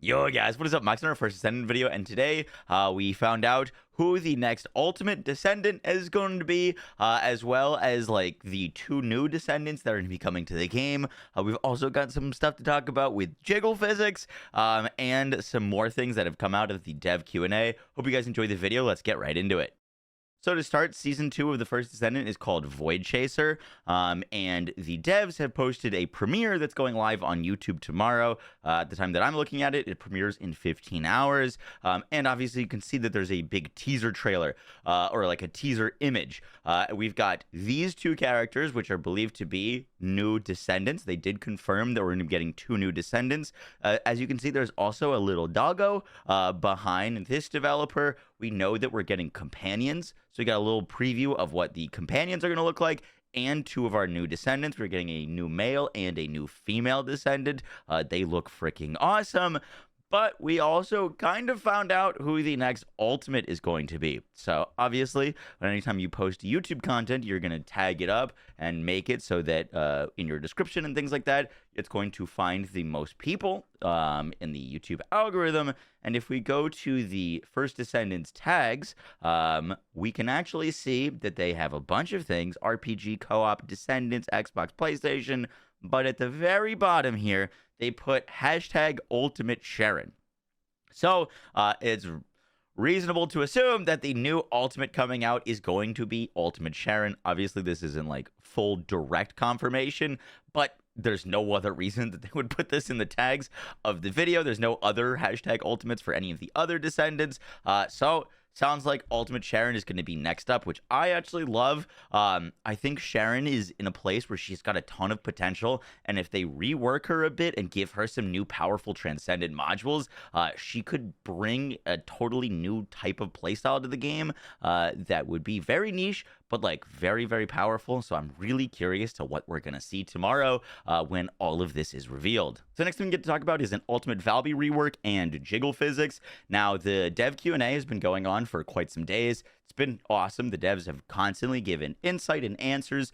Yo guys, what is up? Max on our first Descendant video, and today we found out who the next ultimate Descendant is going to be, as well as like the two new Descendants that are going to be coming to the game. We've also got some stuff to talk about with Jiggle Physics, and some more things that have come out of the dev Q&A. Hope you guys enjoy the video. Let's get right into it. So to start, Season 2 of the first Descendant is called Void Chaser, and the devs have posted a premiere that's going live on YouTube tomorrow. At the time that I'm looking at it, it premieres in 15 hours, and obviously you can see that there's a big teaser trailer, or like a teaser image. We've got these two characters, which are believed to be new Descendants. They did confirm that we're going to be getting two new Descendants. As you can see, there's also a little doggo behind this developer. We know that we're getting companions, so we got a little preview of what the companions are going to look like, and two of our new Descendants. We're getting a new male and a new female Descendant. They look freaking awesome. But we also kind of found out who the next ultimate is going to be. So obviously, anytime you post YouTube content, you're going to tag it up and make it so that in your description and things like that, it's going to find the most people in the YouTube algorithm. And if we go to the First Descendants tags, we can actually see that they have a bunch of things: RPG, co-op, Descendants, Xbox, PlayStation. But at the very bottom here, they put hashtag Ultimate Sharon. So it's reasonable to assume that the new Ultimate coming out is going to be Ultimate Sharon. Obviously, this isn't like full direct confirmation, but there's no other reason that they would put this in the tags of the video. There's no other hashtag Ultimates for any of the other Descendants. So sounds like Ultimate Sharon is going to be next up, which I actually love. I think Sharon is in a place where she's got a ton of potential, and if they rework her a bit and give her some new powerful Transcendent modules, she could bring a totally new type of playstyle to the game that would be very niche, but like very, very powerful. So I'm really curious to what we're going to see tomorrow when all of this is revealed. So next thing we get to talk about is an Ultimate Valby rework and Jiggle Physics. Now, the dev Q&A has been going on for quite some days. It's been awesome. The devs have constantly given insight and answers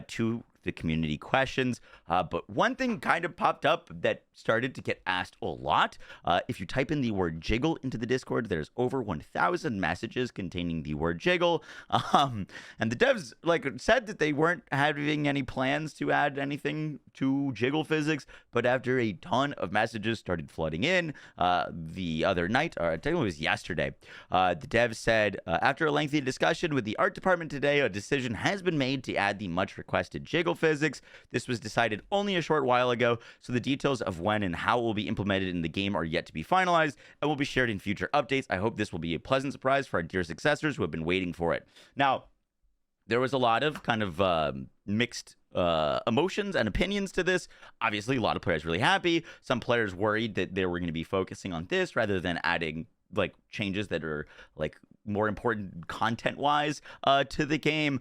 to the community questions, but one thing kind of popped up that started to get asked a lot. If you type in the word jiggle into the Discord, there's over 1,000 messages containing the word jiggle, and the devs said that they weren't having any plans to add anything to Jiggle Physics, but after a ton of messages started flooding in the other night, or I think it was yesterday, the devs said, after a lengthy discussion with the art department today, a decision has been made to add the much requested Jiggle Physics. This was decided only a short while ago, so the details of when and how it will be implemented in the game are yet to be finalized and will be shared in future updates. I hope this will be a pleasant surprise for our dear successors who have been waiting for it. Now, there was a lot of kind of mixed emotions and opinions to this. Obviously, a lot of players really happy. Some players worried that they were going to be focusing on this rather than adding like changes that are like more important content wise to the game,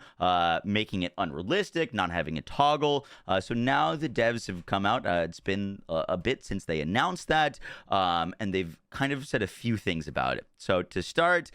making it unrealistic, not having a toggle. So now the devs have come out. It's been a bit since they announced that, and they've kind of said a few things about it. So to start,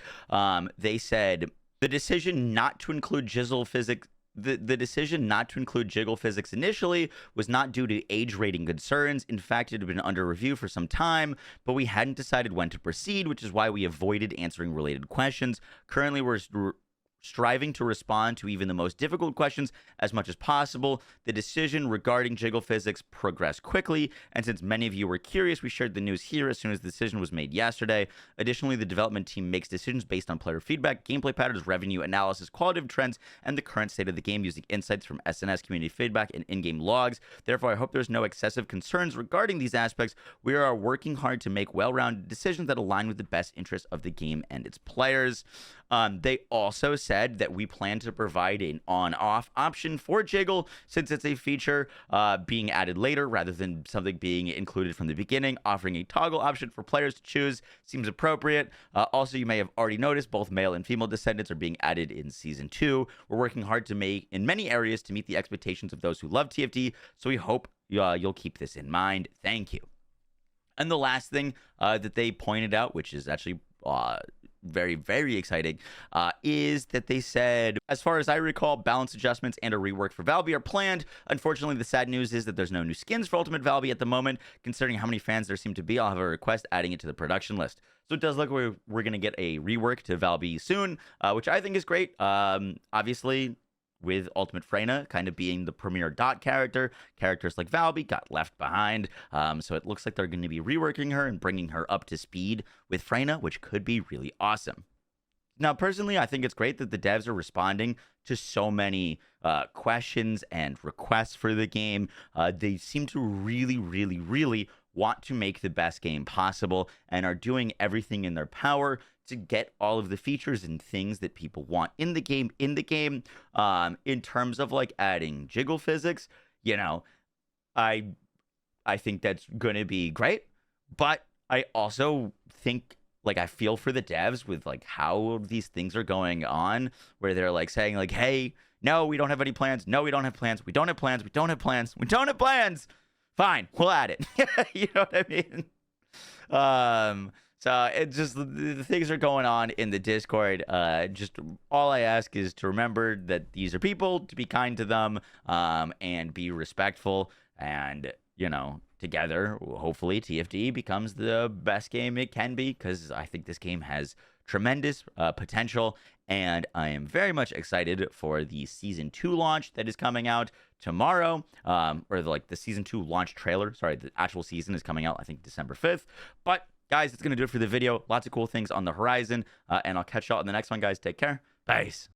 they said the decision not to include Jiggle Physics. The decision not to include Jiggle Physics initially was not due to age rating concerns. In fact, it had been under review for some time, but we hadn't decided when to proceed, which is why we avoided answering related questions. Currently, we're striving to respond to even the most difficult questions as much as possible. The decision regarding Jiggle Physics progressed quickly, and since many of you were curious, we shared the news here as soon as the decision was made yesterday. Additionally, the development team makes decisions based on player feedback, gameplay patterns, revenue analysis, qualitative trends, and the current state of the game using insights from SNS community feedback and in-game logs. Therefore, I hope there's no excessive concerns regarding these aspects. We are working hard to make well-rounded decisions that align with the best interests of the game and its players. They also said that we plan to provide an on-off option for Jiggle since it's a feature being added later rather than something being included from the beginning. Offering a toggle option for players to choose seems appropriate. Also, you may have already noticed both male and female Descendants are being added in Season 2. We're working hard to make in many areas to meet the expectations of those who love TFT, so we hope you'll keep this in mind. Thank you. And the last thing that they pointed out, which is actually very, very exciting, is that they said, as far as I recall, balance adjustments and a rework for valby are planned. Unfortunately, the sad news is that there's no new skins for Ultimate Valby at the moment. Considering how many fans there seem to be, I'll have a request adding it to the production list. So it does look like we're going to get a rework to Valby soon, which I think is great. Obviously, with Ultimate Freyna kind of being the premier dot character, characters like Valby got left behind. So it looks like they're going to be reworking her and bringing her up to speed with Freyna, which could be really awesome. Now, personally, I think it's great that the devs are responding to so many questions and requests for the game. They seem to really, really, really want to make the best game possible and are doing everything in their power to get all of the features and things that people want in the game. In terms of like adding Jiggle Physics, you know, I think that's gonna be great, but I also think, like, I feel for the devs with like how these things are going on, where they're like saying like, hey, no, we don't have any plans. No, we don't have plans. We don't have plans. We don't have plans. We don't have plans. Fine, we'll add it. You know what I mean? So it just, the things are going on in the Discord. Just all I ask is to remember that these are people, to be kind to them, and be respectful. And, you know, together, hopefully TFD becomes the best game it can be, because I think this game has tremendous potential, and I am very much excited for the Season 2 launch that is coming out tomorrow, or the Season 2 launch trailer. Sorry, the actual season is coming out, I think, December 5th. But, guys, that's going to do it for the video. Lots of cool things on the horizon, and I'll catch y'all in the next one, guys. Take care. Peace.